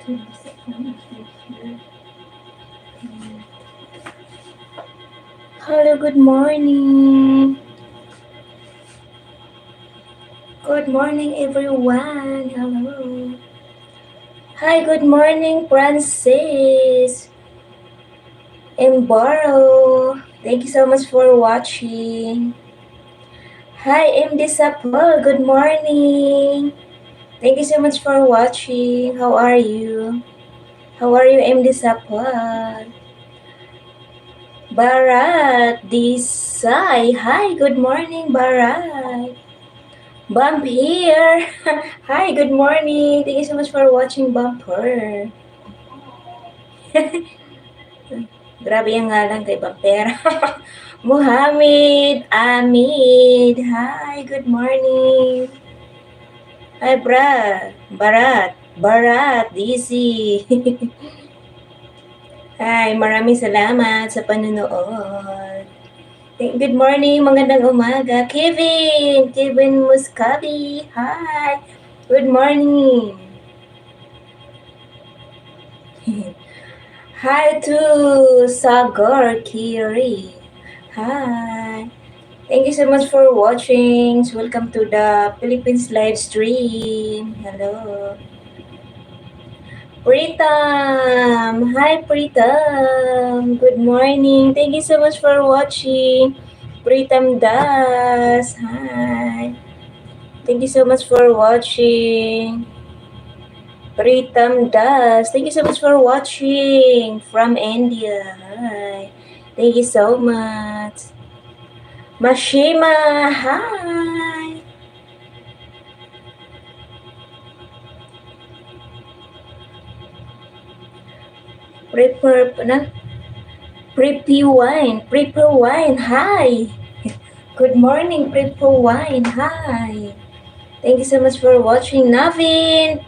Hello, good morning. Good morning, everyone. Hello. Hi, good morning, Francis. Embaro. Thank you so much for watching. Hi, MD Sapol. Good morning. Thank you so much for watching. How are you? How are you, MD Sapol? Barat Desai. Hi, good morning, Barat. Bump here. Hi, good morning. Thank you so much for watching Bumper. Grabe yung ngalan kay Bumper. Muhammad Amid. Hi, good morning. Hi, Barat, Dizzy. Hi, maraming salamat sa panunood. Good morning, magandang umaga. Kevin Muscavi. Hi, good morning. Hi to Sagar Kiri. Hi. Thank you so much for watching. Welcome to the Philippines live stream. Hello. Pritam. Hi, Pritam. Good morning. Thank you so much for watching. Pritam Das. Hi. Thank you so much for watching. Pritam Das. Thank you so much for watching from India. Hi. Thank you so much. Mashima. Hi. Prepare wine. Hi. Good morning, Prepare wine. Hi. Thank you so much for watching. Navin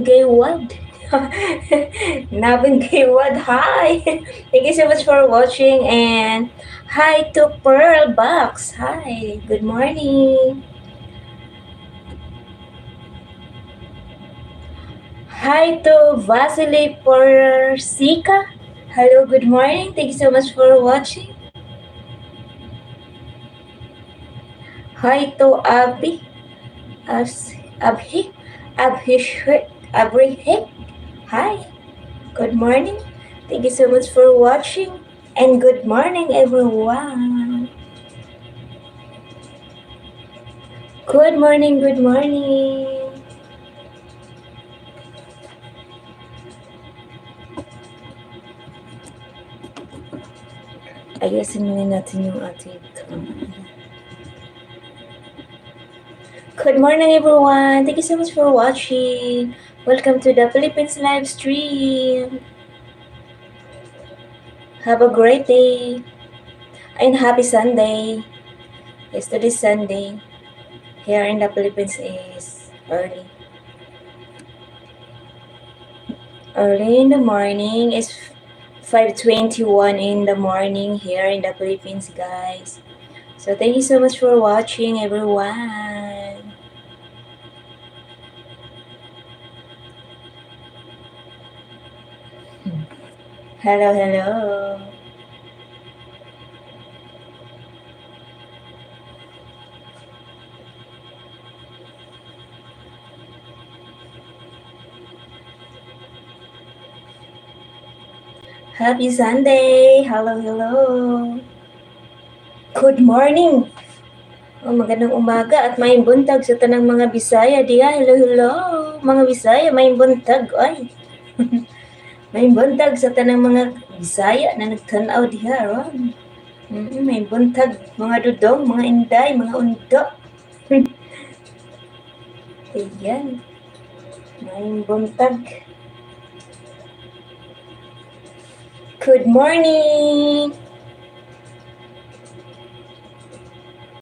Gaywad. Navin Gaywad, hi. Thank you so much for watching, and hi to Pearl Box. Hi, good morning. Hi to Vasily Porsika. Hello, good morning. Thank you so much for watching. Hi to Abhi. Hi, good morning. Thank you so much for watching, and good morning, everyone. Good morning, good morning. Ayusin muna natin yung ating Good morning, everyone. Thank you so much for watching. Welcome to the Philippines live stream. Have a great day and happy Sunday. Yesterday's Sunday. Here in the Philippines is early. Early in the morning is 5:21 in the morning here in the Philippines, guys. So thank you so much for watching, everyone. Hello. Happy Sunday. Hello. Good morning. Magandang umaga at may buntag sa tanang mga Bisaya diya. Hello. Mga Bisaya, may buntag. Ay. May buntag sa tanang mga Bisaya na nagtanaw diha. Ron. May buntag, mga dudong, mga inday, mga undo. Ayan. May buntag. Good morning.